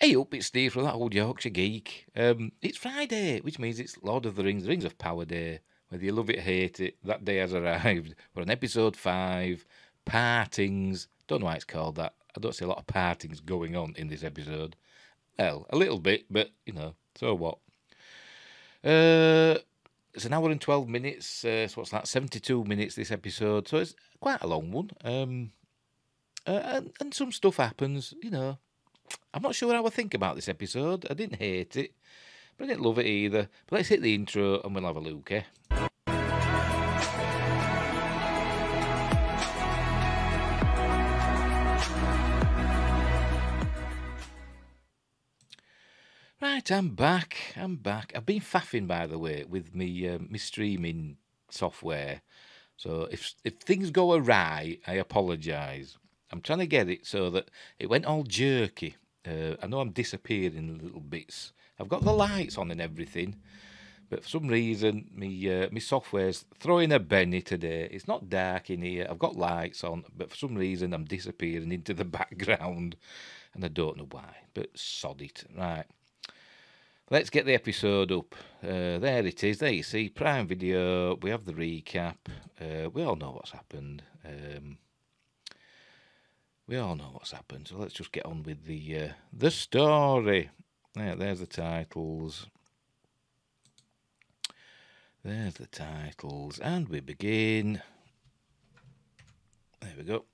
Hey up, it's Steve from that old Yorkshire geek. It's Friday, which means it's Lord of the Rings of Power Day. Whether you love it or hate it, that day has arrived. We're on episode 5, Partings. Don't know why it's called that. I don't see a lot of partings going on in this episode. Well, a little bit, but, so what? It's an hour and 12 minutes, so what's that, 72 minutes this episode, so it's quite a long one. And some stuff happens, I'm not sure how I think about this episode. I didn't hate it, but I didn't love it either. But let's hit the intro and we'll have a look, eh? Right, I'm back. I've been faffing, by the way, with me streaming software. So if things go awry, I apologise. I'm trying to get it so that it went all jerky. I know I'm disappearing in little bits. I've got the lights on and everything, but for some reason, me software's throwing a Benny today. It's not dark in here. I've got lights on, but for some reason, I'm disappearing into the background, and I don't know why. But sod it, right? Let's get the episode up. There it is. There you see, Prime Video. We have the recap. We all know what's happened. So let's just get on with the story. There's the titles. And we begin. There we go.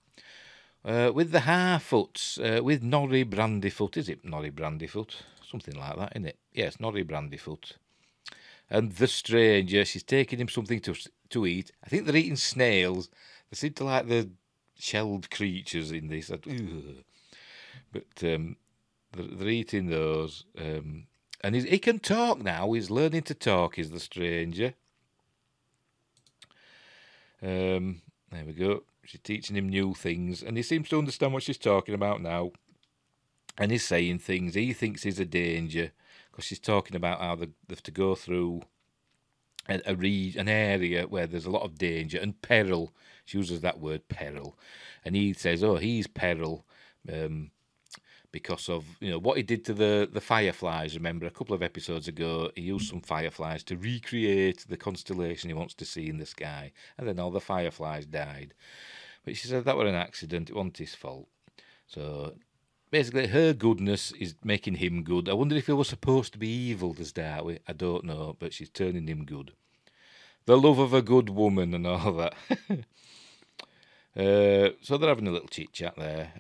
With the Harfoots, with Norrie Brandyfoot. Is it Norrie Brandyfoot? Something like that, isn't it? Yes, Norrie Brandyfoot. And the stranger, she's taking him something to eat. I think they're eating snails. They seem to like the shelled creatures in this. But they're eating those. And he can talk now. He's learning to talk, is the stranger. There we go. She's teaching him new things. And he seems to understand what she's talking about now. And he's saying things. He thinks he's a danger because she's talking about how they have to go through an area where there's a lot of danger and peril. She uses that word, peril. And he says, oh, he's peril because of what he did to the fireflies. Remember, a couple of episodes ago, he used some fireflies to recreate the constellation he wants to see in the sky. And then all the fireflies died. But she said that was an accident. It wasn't his fault. So basically, her goodness is making him good. I wonder if he was supposed to be evil to start with. I don't know, but she's turning him good. The love of a good woman and all that. So they're having a little chit-chat there.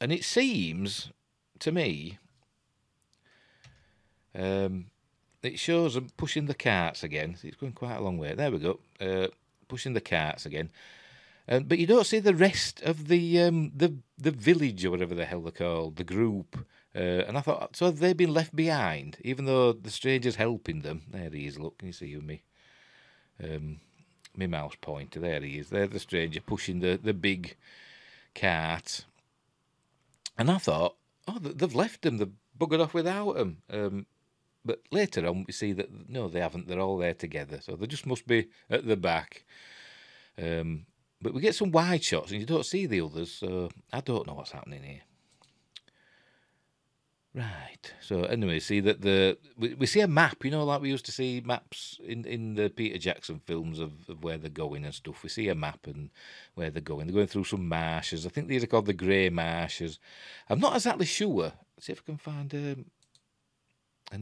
And it seems, to me, it shows them pushing the carts again. It's going quite a long way. There we go. Pushing the carts again. But you don't see the rest of the village or whatever the hell they're called, the group. And I thought, so have they been left behind, even though the stranger's helping them? There he is, look, can you see me? My mouse pointer, there he is. There's the stranger pushing the big cart. And I thought, oh, they've left them, they've buggered off without them. But later on, we see that, no, they haven't, they're all there together. So they just must be at the back. But we get some wide shots and you don't see the others, so I don't know what's happening here. Right, so anyway, see that we see a map, like we used to see maps in the Peter Jackson films of where they're going and stuff. We see a map and where they're going. They're going through some marshes. I think these are called the Grey Marshes. I'm not exactly sure. Let's see if I can find an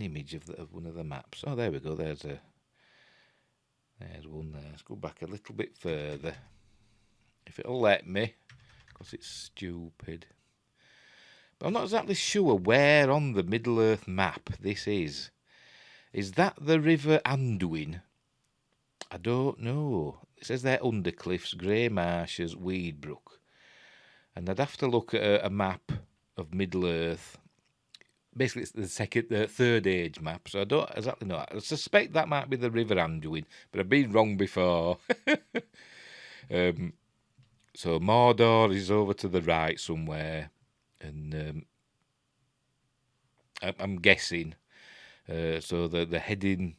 image of one of the maps. Oh, there we go. There's one there. Let's go back a little bit further. If it'll let me, because it's stupid. But I'm not exactly sure where on the Middle-earth map this is. Is that the River Anduin? I don't know. It says there Undercliffs, Grey Marshes, Weedbrook. And I'd have to look at a map of Middle-earth. Basically, it's the third age map, so I don't exactly know. I suspect that might be the River Anduin, but I've been wrong before. So Mordor is over to the right somewhere, and I'm guessing. So they're heading.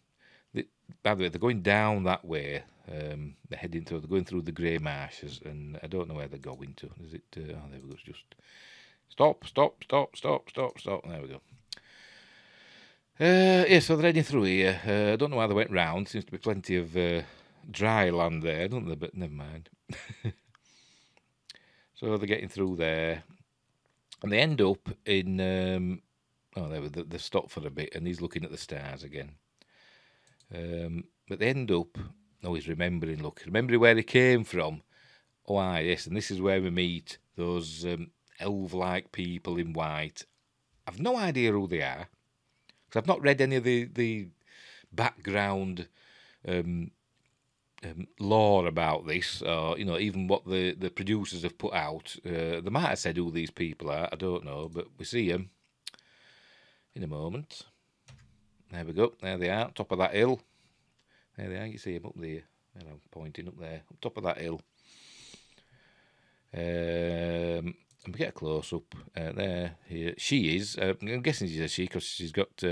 By the way, they're going down that way. They're going through the Grey Marshes, and I don't know where they're going to. Is it? Oh, there we go. It's just Stop, stop, stop, stop, stop, stop. There we go. Yeah, so they're heading through here. I don't know how they went round. Seems to be plenty of dry land there, don't there? But never mind. So they're getting through there. And they end up in... they've stopped for a bit, and he's looking at the stars again. But they end up... Oh, he's remembering, look. Remembering where he came from. Oh, yes, and this is where we meet those elf-like people in white. I've no idea who they are, because I've not read any of the background lore about this, or even what the producers have put out. They might have said who these people are. I don't know, but we see them in a moment. There we go. There they are, top of that hill. There they are. You see them up there. There I'm pointing up there, up top of that hill. And we get a close up there. Here she is. I'm guessing she's a she because she's got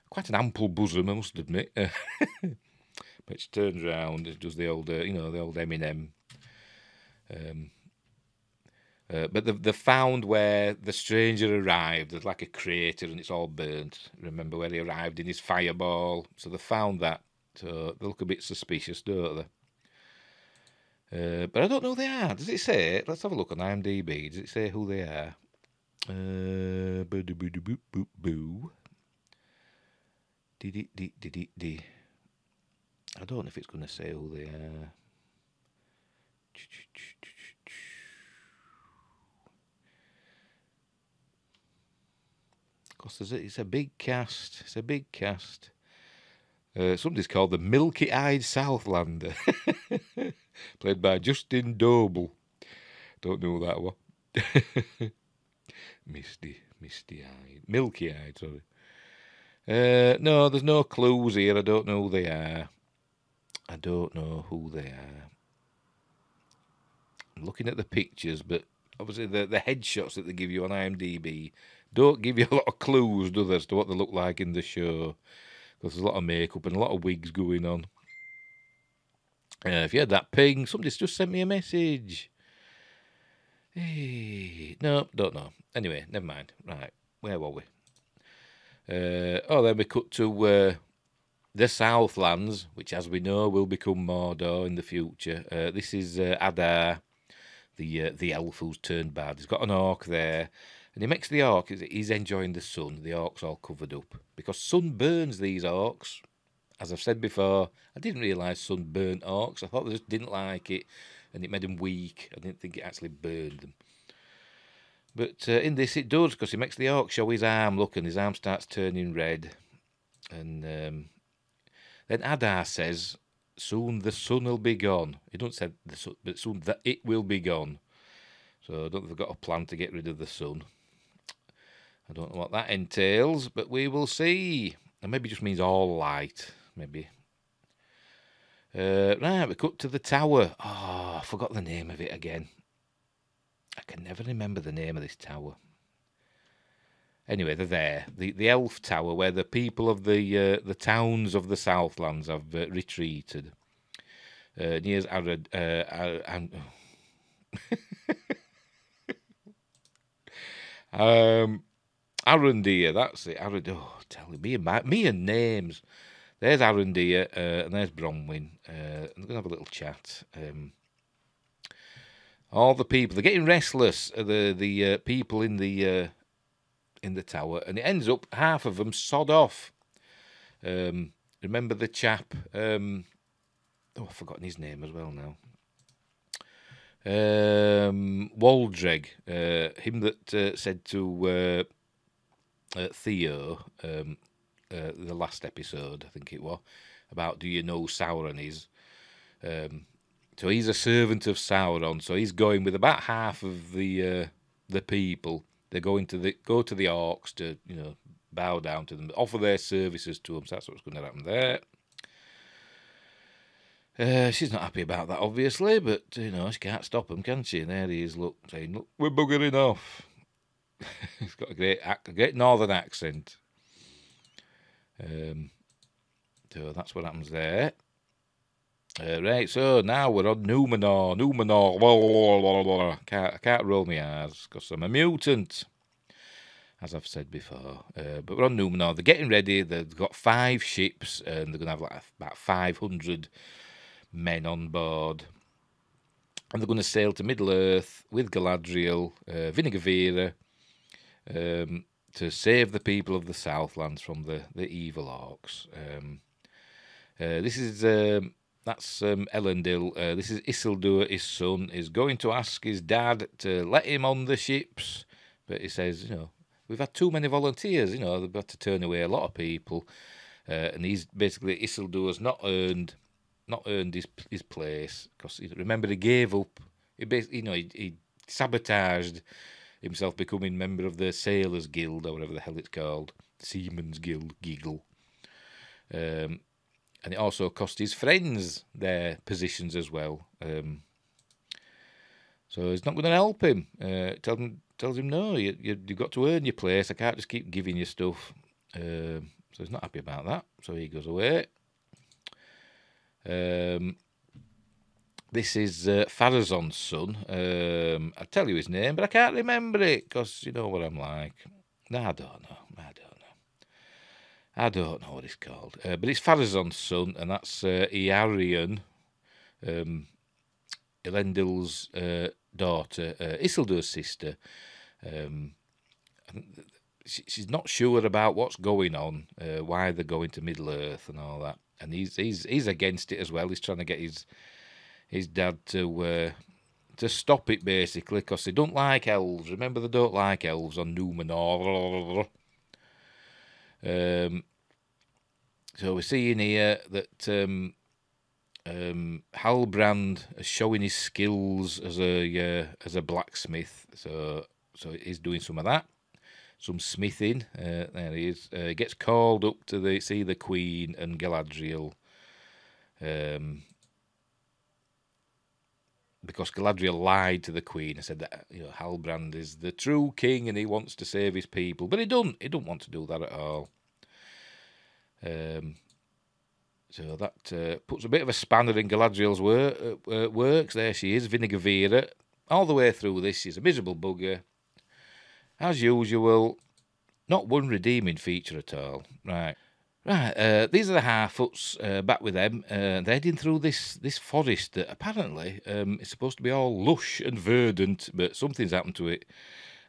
quite an ample bosom, I must admit. But she turns around and does the old, the old Eminem. But they've found where the stranger arrived. There's like a crater and it's all burnt. Remember where he arrived in his fireball? So they found that. So they look a bit suspicious, don't they? But I don't know who they are. Does it say? Let's have a look on IMDb. Does it say who they are? Boo. I don't know if it's going to say who they are. Because it's a big cast. It's a big cast. Somebody's called the Milky-Eyed Southlander. Played by Justin Doble. Don't know who that was. Misty-eyed. Milky-eyed, sorry. No, there's no clues here. I don't know who they are. I'm looking at the pictures, but obviously the headshots that they give you on IMDb don't give you a lot of clues, do they, as to what they look like in the show. Because there's a lot of makeup and a lot of wigs going on. If you had that ping, somebody's just sent me a message. Hey, no, don't know. Anyway, never mind. Right, where were we? Then we cut to the Southlands, which, as we know, will become Mordor in the future. This is Adar, the elf who's turned bad. He's got an orc there, and he makes the orc. He's enjoying the sun. The orc's all covered up because sun burns these orcs. As I've said before, I didn't realise sun burnt orcs. I thought they just didn't like it, and it made them weak. I didn't think it actually burned them. But in this, it does, because he makes the orc show his arm. Look, and his arm starts turning red. And then Adar says, "Soon the sun will be gone." He don't say the sun, but soon that it will be gone. So I don't think they've got a plan to get rid of the sun. I don't know what that entails, but we will see. And maybe it just means all light. Maybe. Right, we cut to the tower. Oh, I forgot the name of it again. I can never remember the name of this tower. Anyway, they're there. The elf tower, where the people of the towns of the Southlands have retreated. Near Arondir, that's it. Tell me and names. There's Arondir, and there's Bronwyn. I'm going to have a little chat. All the people, they're getting restless. The people in the tower, and it ends up half of them sod off. Remember the chap? I've forgotten his name as well now. Waldreg, him that said to Theo, the last episode, I think it was, about do you know who Sauron is? So he's a servant of Sauron. So he's going with about half of the people. They're going to go to the orcs to bow down to them, offer their services to them. So that's what's going to happen there. She's not happy about that, obviously, but she can't stop him, can she? And there he is, saying, "Look, we're buggering off." He's got a great northern accent. So that's what happens there. Right, so now we're on Numenor. Numenor. Blah, blah, blah, blah. I can't roll my eyes because I'm a mutant, as I've said before. But we're on Numenor. They're getting ready. They've got 5 ships, and they're going to have like about 500 men on board. And they're going to sail to Middle Earth with Galadriel, Vinegar to save the people of the Southlands from the evil orcs. This is that's Elendil. This is Isildur, his son, is going to ask his dad to let him on the ships, but he says, we've had too many volunteers. They've got to turn away a lot of people, and he's basically Isildur's not earned his place because remember he gave up. He basically, he sabotaged himself becoming member of the Sailors Guild or whatever the hell it's called, Seamen's Guild, Giggle. And it also cost his friends their positions as well. So he's not going to help him. Tells him no, you've got to earn your place. I can't just keep giving you stuff. So he's not happy about that. So he goes away. This is Pharazon's son. I'll tell you his name, but I can't remember it because you know what I'm like. No, I don't know. I don't know what it's called. But it's Pharazon's son, and that's Iarion, Elendil's daughter, Isildur's sister. She's not sure about what's going on, why they're going to Middle Earth and all that. And he's against it as well. He's trying to get his dad to stop it, basically, because they don't like elves. Remember, they don't like elves on Numenor. So we're seeing here that Halbrand is showing his skills as a blacksmith. So he's doing some of that, some smithing. There he is. He gets called up to see the Queen and Galadriel. Because Galadriel lied to the Queen and said that Halbrand is the true king and he wants to save his people, but he don't want to do that at all. So that puts a bit of a spanner in Galadriel's works. There she is, Vinegar. All the way through this, she's a miserable bugger, as usual. Not one redeeming feature at all. Right. These are the Harfoots, back with them. They're heading through this forest that apparently is supposed to be all lush and verdant, but something's happened to it,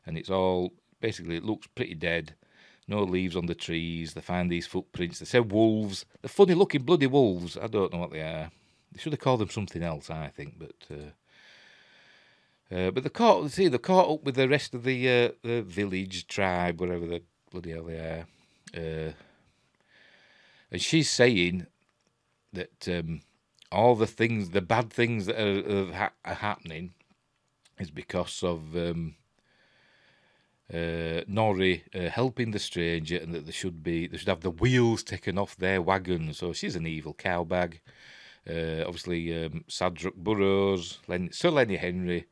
and it's all, basically, it looks pretty dead. No leaves on the trees. They find these footprints. They say wolves. They're funny-looking bloody wolves. I don't know what they are. They should have called them something else, I think, but they're caught up with the rest of the village, tribe, whatever the bloody hell they are. And she's saying that all the bad things that are happening is because of Nori helping the stranger, and that they should have the wheels taken off their wagon. So she's an evil cowbag. Obviously, Sadruk Burrows, Sir Lenny Henry.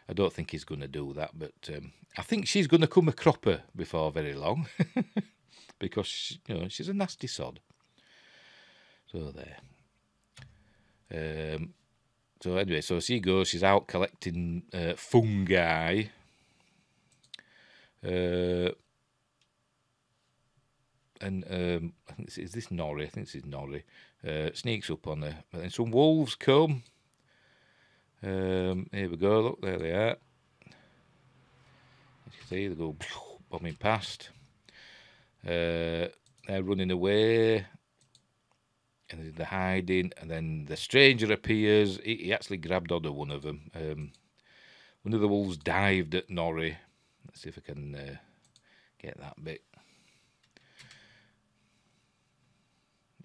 I don't think he's going to do that, but I think she's going to come a cropper before very long, because she's a nasty sod. So there. So anyway, so she goes. She's out collecting fungi. And I think is this Nori? I think this is Nori. Sneaks up on her, but then some wolves come. Here we go. Look, there they are. As you can see, they go bombing past. They're running away, and they're hiding. And then the stranger appears. He actually grabbed onto one of them. One of the wolves dived at Nori. Let's see if I can get that bit.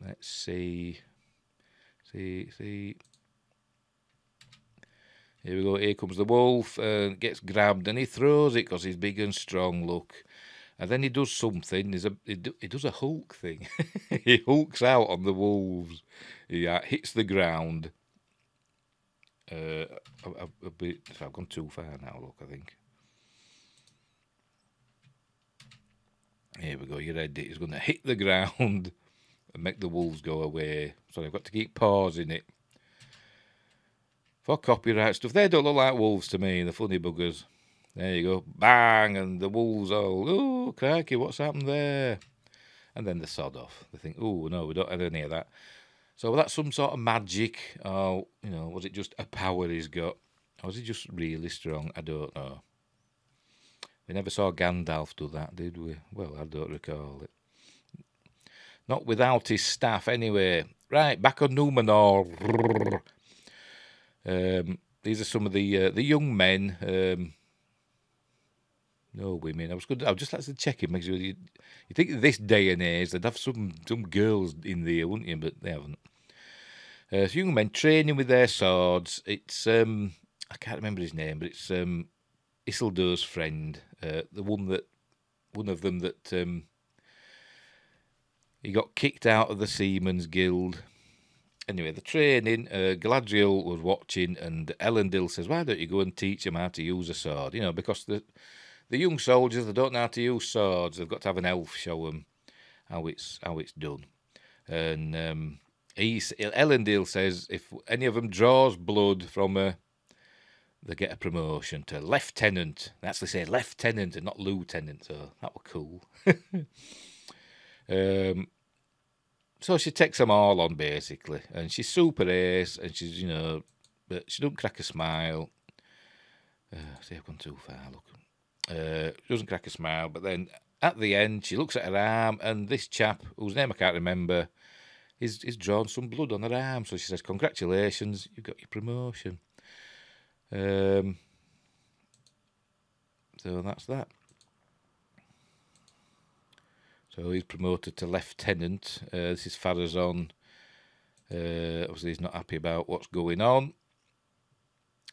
Let's see. See. Here we go. Here comes the wolf. Gets grabbed and he throws it because he's big and strong. Look, and then he does something. He does a Hulk thing. He hulks out on the wolves. He hits the ground. I've gone too far now. Look, I think. Here we go, you're ready. He's going to hit the ground and make the wolves go away. So I've got to keep pausing it. for copyright stuff. They don't look like wolves to me, the funny buggers. There you go. Bang! And the wolves all, oh, crikey, what's happened there? And then they sod off. They think, oh, no, we don't have any of that. So that's some sort of magic. Or, was it just a power he's got? Or was he just really strong? I don't know. We never saw Gandalf do that, did we? Well, I don't recall it. Not without his staff, anyway. Right, back on Numenor. These are some of the young men. No women. I was just like to check it. Make sure you think this day and age they'd have some girls in there, wouldn't you? But they haven't. So young men training with their swords. It's I can't remember his name, but it's Isildur's friend, one of them that he got kicked out of the Seaman's Guild. Anyway, the training, Galadriel was watching, and Elendil says, why don't you go and teach them how to use a sword? Because the young soldiers, they don't know how to use swords. They've got to have an elf show them how it's done. And Elendil says if any of them draws blood from they get a promotion to lieutenant. They actually say lieutenant and not lieutenant, so that was cool. So she takes them all on, basically. And she's super ace, and she's, but she don't crack a smile. See, I've gone too far, look. She doesn't crack a smile, but then at the end, she looks at her arm, and this chap, whose name I can't remember, is drawn some blood on her arm. So she says, congratulations, you've got your promotion. So that's that. So he's promoted to lieutenant. This is Farazon. Obviously, he's not happy about what's going on.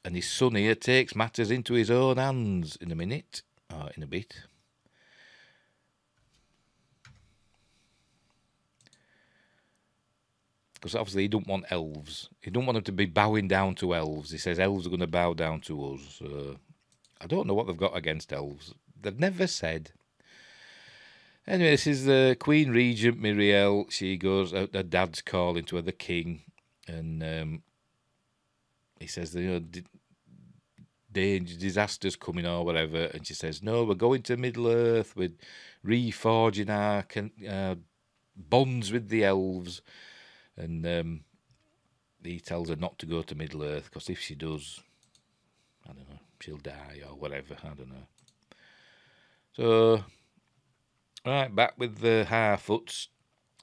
And his son here takes matters into his own hands in a minute. Or in a bit. Because obviously he don't want elves. He don't want them to be bowing down to elves. He says elves are going to bow down to us. I don't know what they've got against elves. They've never said. Anyway, this is the Queen Regent Miriel. She goes, her dad's calling to her, the king, and he says, danger, disasters coming or whatever, and she says, no, we're going to Middle-earth, we're reforging our bonds with the elves, and he tells her not to go to Middle-earth, because if she does, I don't know, she'll die or whatever, I don't know. So... right, back with the Harfoots,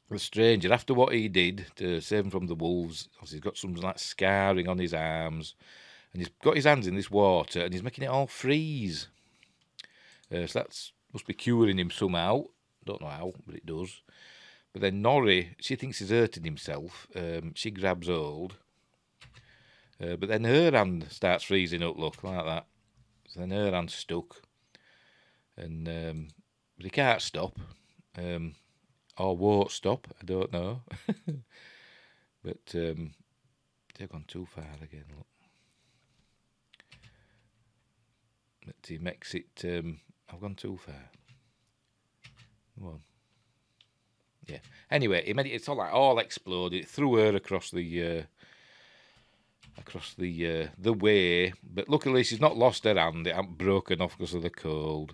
the stranger. After what he did to save him from the wolves, he's got some like scarring on his arms, and he's got his hands in this water, and he's making it all freeze. So that must be curing him somehow. Don't know how, but it does. But then Norrie, she thinks he's hurting himself. She grabs hold, but then her hand starts freezing up. Look like that. So then her hand's stuck, and. But he can't stop, or won't stop, I don't know. But they've gone too far again, look. But he makes it, I've gone too far. Come on. Yeah. Anyway, it's all exploded. It threw her across the way, but luckily she's not lost her hand. It hasn't broken off because of the cold.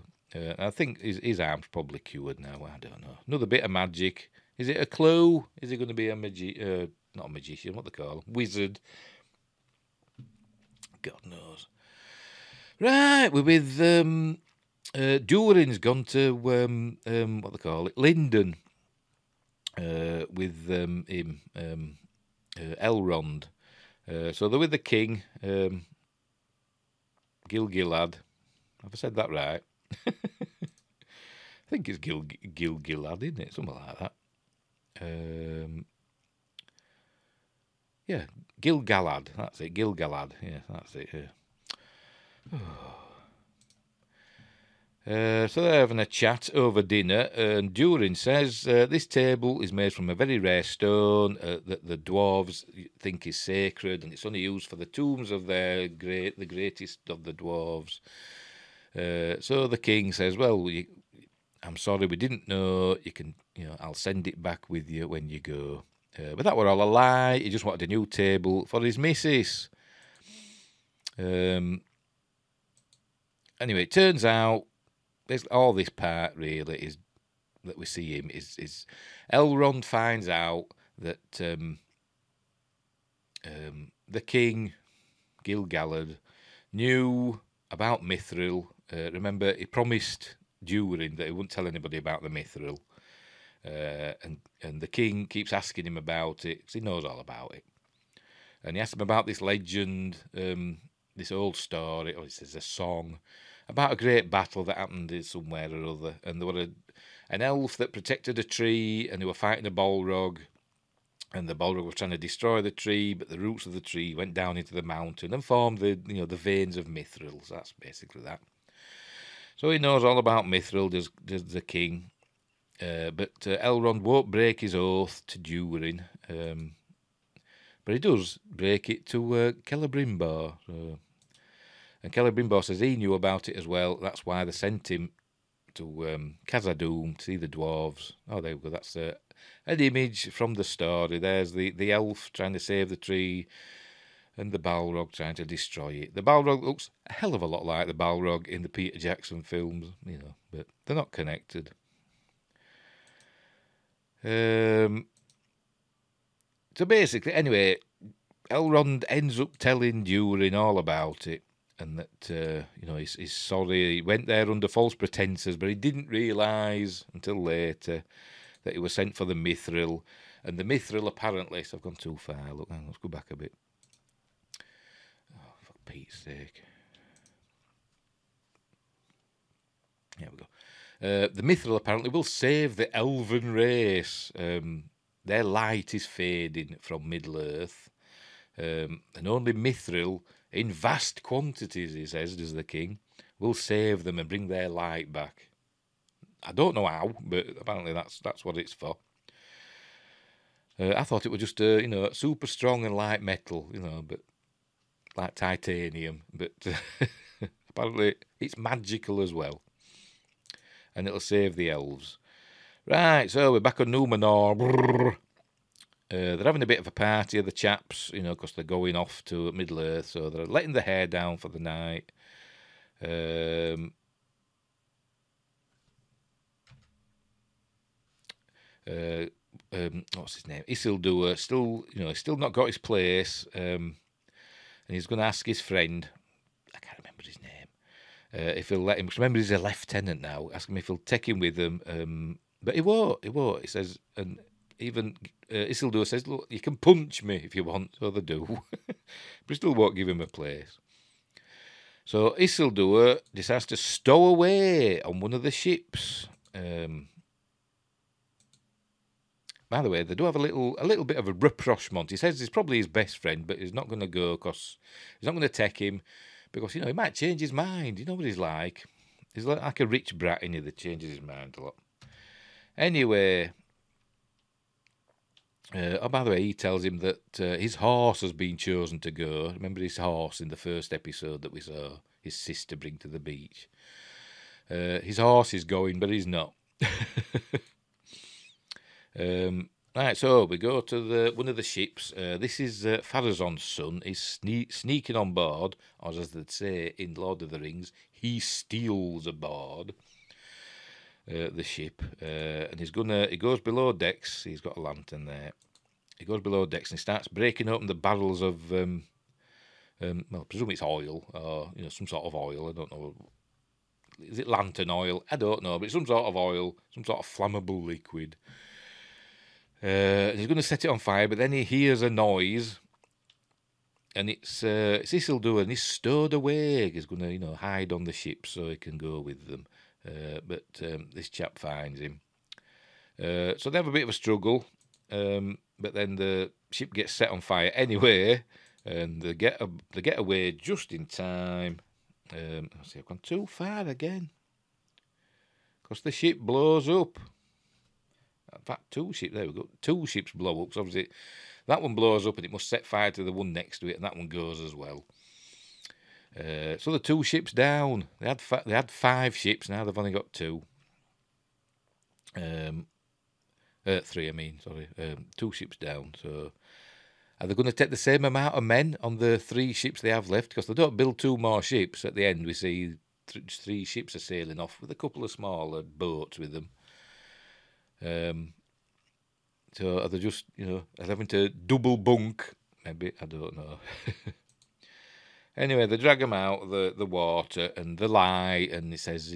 I think his arm's probably cured now. I don't know. Another bit of magic. Is it a clue? Is he going to be a not a magician? What they call him? Wizard. God knows. Right, we're with Durin's gone to what they call it, Linden. With him, Elrond. So they're with the king, Gil-galad. Have I said that right? I think it's Gil-galad, isn't it? Something like that. Yeah, Gil-galad. That's it, Gil-galad. Yeah, that's it. So they're having a chat over dinner, and Durin says this table is made from a very rare stone that the dwarves think is sacred, and it's only used for the tombs of the greatest of the dwarves. So the king says, well, I'm sorry, we didn't know. I'll send it back with you when you go. But that were all a lie. He just wanted a new table for his missus. Anyway, it turns out there's all this part really is that we see him is Elrond finds out that the king Gil-galad knew about Mithril. Remember, he promised Durin that he wouldn't tell anybody about the Mithril, and the king keeps asking him about it because he knows all about it. And he asked him about this legend, this old story, or it's a song about a great battle that happened somewhere or other, and there were an elf that protected a tree, and they were fighting a Balrog, and the Balrog was trying to destroy the tree, but the roots of the tree went down into the mountain and formed the veins of Mithril. So that's basically that. So he knows all about Mithril, does the king, but Elrond won't break his oath to Durin, but he does break it to Celebrimbor. And Celebrimbor says he knew about it as well. That's why they sent him to Khazad-dûm to see the dwarves. Oh, there we go. That's an image from the story. There's the elf trying to save the tree and the Balrog trying to destroy it. The Balrog looks a hell of a lot like the Balrog in the Peter Jackson films, but they're not connected. So basically, anyway, Elrond ends up telling Durin all about it, and that he's sorry. He went there under false pretenses, but he didn't realise until later that he was sent for the Mithril, and the Mithril apparently. So I've gone too far. Look, let's go back a bit. Oh, for Pete's sake! There we go. The Mithril apparently will save the elven race. Their light is fading from Middle-earth, and only Mithril, in vast quantities, he says, does the king, will save them and bring their light back. I don't know how, but apparently that's what it's for. I thought it was just super strong and light metal, but like titanium. But apparently it's magical as well, and it'll save the elves. Right, so we're back on Númenor. They're having a bit of a party, the chaps, because they're going off to Middle-earth, so they're letting the hair down for the night. What's his name? Isildur, still not got his place, and he's going to ask his friend, I can't remember his name, if he'll let him, because remember he's a lieutenant now, ask him if he'll take him with him, but he won't, he says, and even Isildur says, look, you can punch me if you want, so they do, but he still won't give him a place. So Isildur decides to stow away on one of the ships. By the way, they do have a little bit of a rapprochement. He says he's probably his best friend, but he's not going to go because he's not going to take him because, he might change his mind. You know what he's like. He's like a rich brat in here that changes his mind a lot. Anyway, by the way, he tells him that his horse has been chosen to go. Remember his horse in the first episode that we saw his sister bring to the beach? His horse is going, but he's not. Right, so we go to one of the ships. This is Pharazôn's son. He's sneaking on board, or as they'd say in Lord of the Rings, he steals aboard the ship, and he goes below decks. He's got a lantern there. He goes below decks and he starts breaking open the barrels of, well, I presume it's oil, or some sort of oil. I don't know. Is it lantern oil? I don't know, but it's some sort of oil, some sort of flammable liquid. He's going to set it on fire, but then he hears a noise, and it's Isildur, and he's stowed away. He's going to, hide on the ship so he can go with them. But this chap finds him. So they have a bit of a struggle, but then the ship gets set on fire anyway, and they get away just in time. Let's see, I've gone too far again, because the ship blows up. In fact, there we go. Two ships blow up. So obviously, that one blows up and it must set fire to the one next to it, and that one goes as well. So the two ships down. They had 5 ships. Now they've only got 2. 3, I mean. Sorry, 2 ships down. So Are they going to take the same amount of men on the 3 ships they have left? Because they don't build 2 more ships. At the end, we see 3 ships are sailing off with a couple of smaller boats with them. So are they just, having to double bunk? Maybe, I don't know. Anyway, they drag them out of the water and they lie, and he says,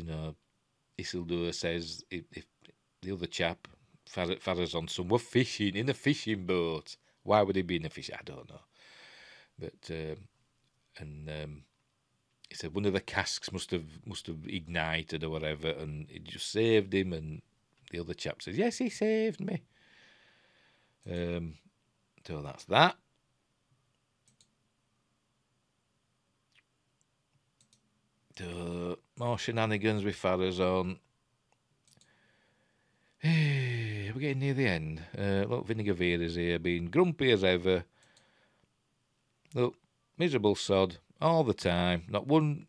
Isildur says if the other chap, Farazon son, were fishing in a fishing boat. Why would he be in a fish? I don't know. But he said one of the casks must have ignited or whatever, and it just saved him. And the other chap says, yes, he saved me. So that's that. More shenanigans with Farazon. Hey, we're getting near the end. Look, Vinegar Vera's here, being grumpy as ever. Look, miserable sod all the time. Not one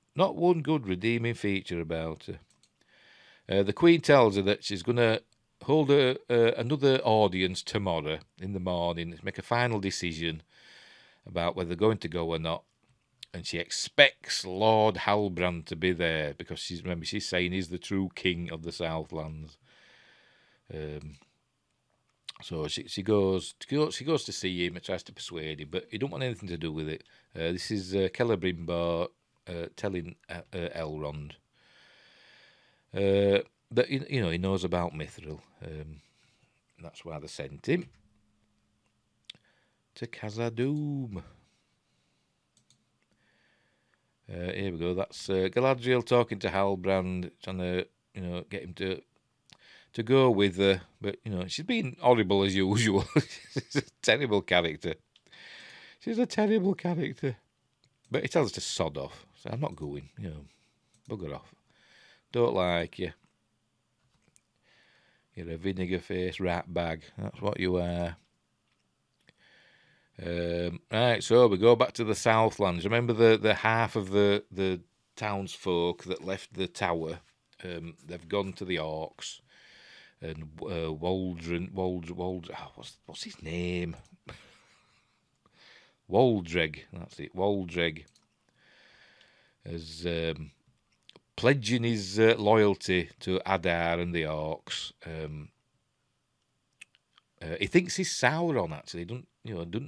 good redeeming feature about her. The Queen tells her that she's going to hold another audience tomorrow in the morning to make a final decision about whether they're going to go or not. And she expects Lord Halbrand to be there because she's saying he's the true king of the Southlands. So she goes to see him and tries to persuade him, but he don't want anything to do with it. This is Celebrimbor telling Elrond that he knows about Mithril. That's why they sent him to Khazad-dûm. Here we go. That's Galadriel talking to Halbrand, trying to get him to go with her, but she's been horrible as usual. She's a terrible character. But he tells her to sod off. So I'm not going. Bugger off. Don't like you. You're a vinegar face rat bag. That's what you are. Right, so we go back to the Southlands. Remember the half of the townsfolk that left the tower? They've gone to the orcs, and Waldron, what's his name? Waldreg, that's it. Waldreg is pledging his loyalty to Adar and the orcs. He thinks he's Sauron. Actually, don't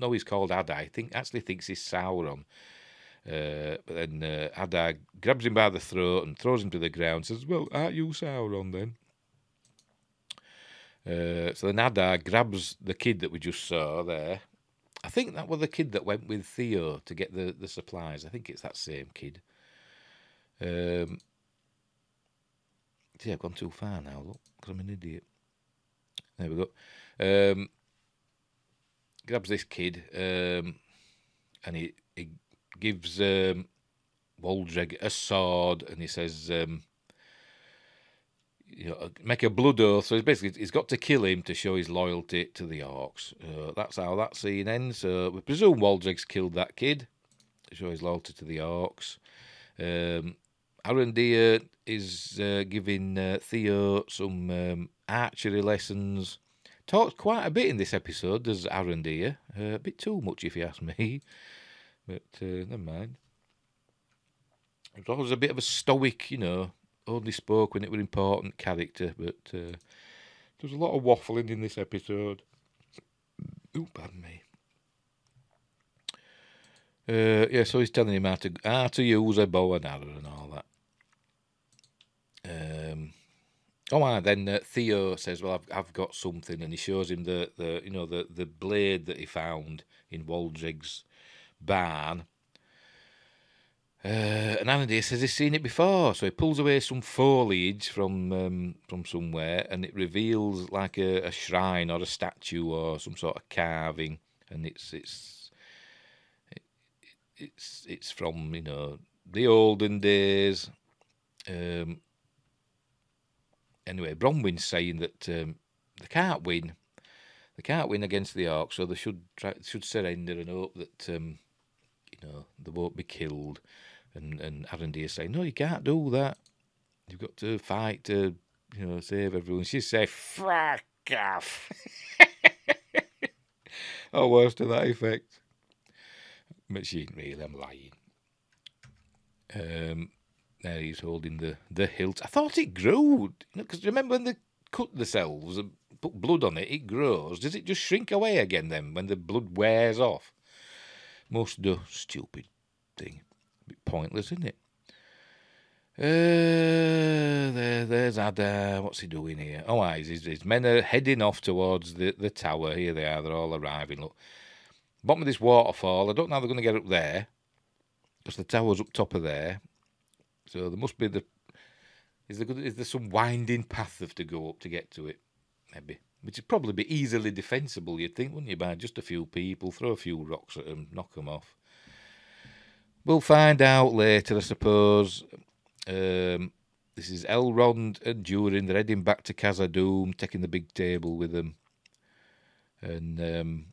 know he's called Adar. Actually thinks he's Sauron. But then Adar grabs him by the throat and throws him to the ground. Says, "Well, aren't you Sauron then?" So then Adar grabs the kid that we just saw there. I think that was the kid that went with Theo to get the supplies. I think it's that same kid. See, I've gone too far now, look, because I'm an idiot. There we go. Grabs this kid, and he gives Waldreg a sword, and he says, make a blood oath. So he's got to kill him to show his loyalty to the orcs. That's how that scene ends. So we presume Waldreg's killed that kid to show his loyalty to the orcs. Arondir is giving Theo some archery lessons. Talks quite a bit in this episode, does Arondir. A bit too much, if you ask me. But never mind. It was always a bit of a stoic, only spoke when it were important character. But there's a lot of waffling in this episode. Ooh, pardon me. So he's telling him how to use a bow and arrow and all that. Then Theo says, "Well, I've got something," and he shows him the blade that he found in Waldreg's barn. And Arondir says he's seen it before, so he pulls away some foliage from somewhere, and it reveals like a shrine or a statue or some sort of carving, and it's from the olden days. Anyway, Bronwyn's saying that they can't win. They can't win against the orcs, so they should surrender and hope that they won't be killed. And Arondir saying, "No, you can't do that. You've got to fight to save everyone." She says, "Fuck off." or worse to that effect. But she ain't really, I'm lying. There he's holding the hilt. I thought it grew, because remember when they cut themselves and put blood on it, it grows. Does it just shrink away again then when the blood wears off? Most do. Stupid thing. A bit pointless, isn't it? There's Ada. What's he doing here? Oh, his men are heading off towards the tower. Here they are. They're all arriving. Look, bottom of this waterfall. I don't know how they're going to get up there, because the tower's up top of there. So there must be is there some winding path they have to go up to get to it? Maybe. Which would probably be easily defensible, you'd think, wouldn't you? By just a few people, throw a few rocks at them, knock them off. We'll find out later, I suppose. This is Elrond and Durin. They're heading back to Khazad-dûm, taking the big table with them. And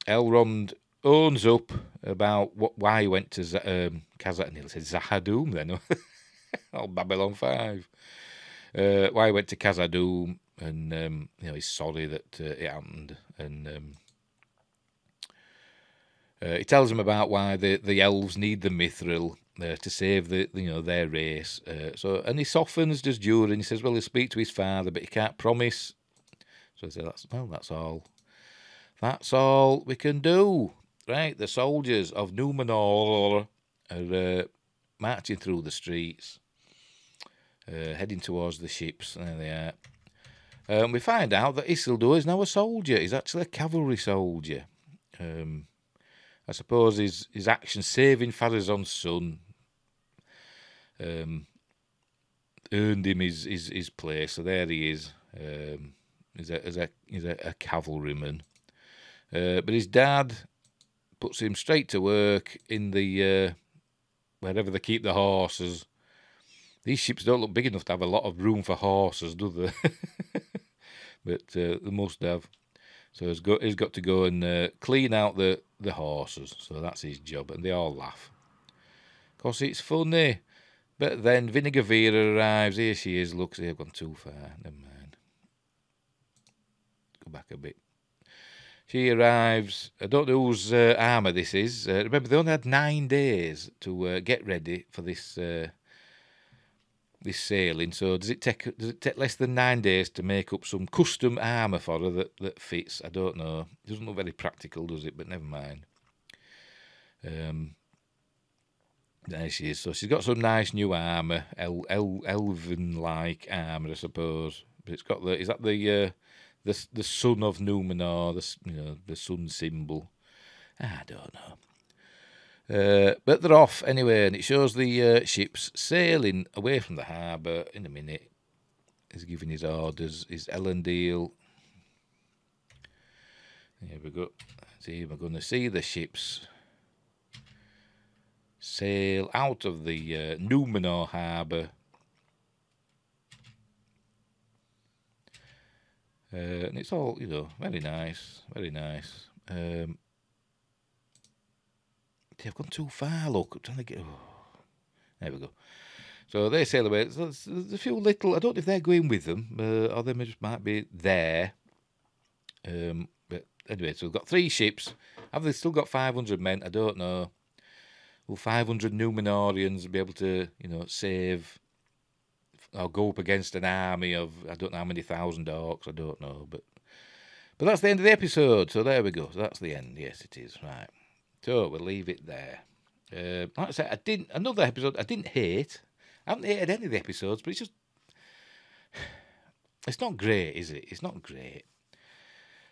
Elrond owns up about why he went to Khazad. Nearly said Zahadum then. Oh, Babylon 5. Why he went to Khazad-dûm, and he's sorry that it happened. And he tells him about why the elves need the mithril to save their race. And he softens, does Durin. He says, well, he'll speak to his father, but he can't promise. So he says, that's all. That's all we can do. Right, the soldiers of Númenor are marching through the streets, heading towards the ships. There they are. We find out that Isildur is now a soldier. He's actually a cavalry soldier. I suppose his action saving Farazon's son earned him his place. So there he is. He's a cavalryman. But his dad puts him straight to work in the wherever they keep the horses. These ships don't look big enough to have a lot of room for horses, do they? But they must have. So he's got to go and clean out the horses. So that's his job, and they all laugh. Of course, it's funny. But then Vinegar Vera arrives. Here she is. Looks, they've gone too far. Never mind. Go back a bit. She arrives. I don't know whose armour this is. Remember, they only had 9 days to get ready for this this sailing. So does it take less than 9 days to make up some custom armour for her that fits? I don't know. It doesn't look very practical, does it? But never mind. There she is. So she's got some nice new armour, elven-like armour, I suppose. But it's got is that the sun of Númenor, the sun symbol. I don't know. But they're off anyway, and it shows the ships sailing away from the harbour in a minute. He's giving his orders. Is Elendil. Here we go. See, we're going to see the ships sail out of the Númenor harbour. And it's all, very nice, very nice. They've gone too far, look. I'm trying to get... Oh. There we go. So they sail away. There's a few little... I don't know if they're going with them, or they just might be there. But anyway, so we've got 3 ships. Have they still got 500 men? I don't know. Will 500 Númenorians be able to, save... Or go up against an army of, I don't know how many thousand orcs, I don't know. But that's the end of the episode, so there we go. So that's the end, yes it is, right. So we'll leave it there. Like I said, another episode I didn't hate. I haven't hated any of the episodes, but it's just, it's not great, is it? It's not great.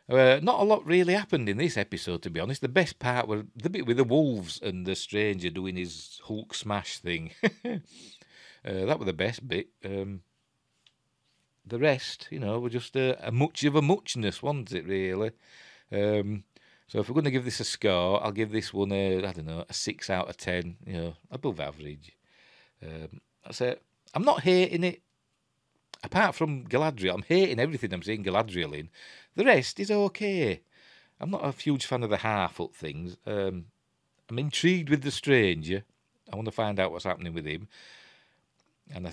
Not a lot really happened in this episode, to be honest. The best part was the bit with the wolves and the stranger doing his Hulk smash thing. That was the best bit. The rest, were just a much of a muchness, wasn't it, really? So if we're going to give this a score, I'll give this one a 6 out of 10, above average. That's it. I'm not hating it. Apart from Galadriel, I'm hating everything I'm seeing Galadriel in. The rest is okay. I'm not a huge fan of the Harfoot things. I'm intrigued with the stranger. I want to find out what's happening with him. And I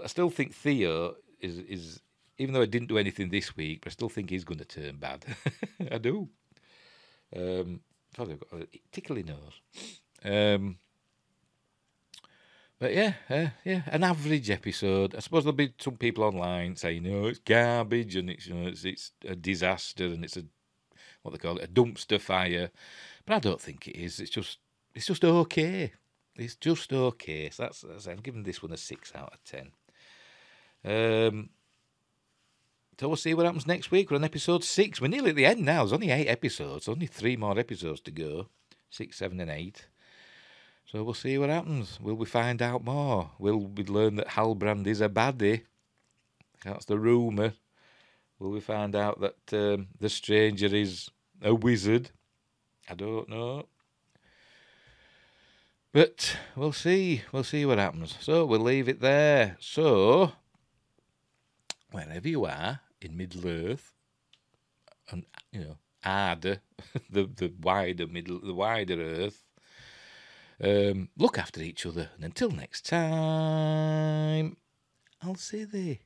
still think Theo is, even though I didn't do anything this week, but I still think he's going to turn bad. I do. Probably got a tickly nose. But yeah, an average episode. I suppose there'll be some people online saying, "No, it's garbage and it's a disaster and it's a what they call it, a dumpster fire." But I don't think it is. It's just okay. It's just okay. So I'm giving this one a 6 out of 10. So we'll see what happens next week. We're on episode 6. We're nearly at the end now. There's only 8 episodes. Only 3 more episodes to go. 6, 7, and 8. So we'll see what happens. Will we find out more? Will we learn that Halbrand is a baddie? That's the rumour. Will we find out that the stranger is a wizard? I don't know. But we'll see. We'll see what happens. So we'll leave it there. So, wherever you are in Middle-earth, and, Arder, the wider Earth, look after each other. And until next time, I'll see thee.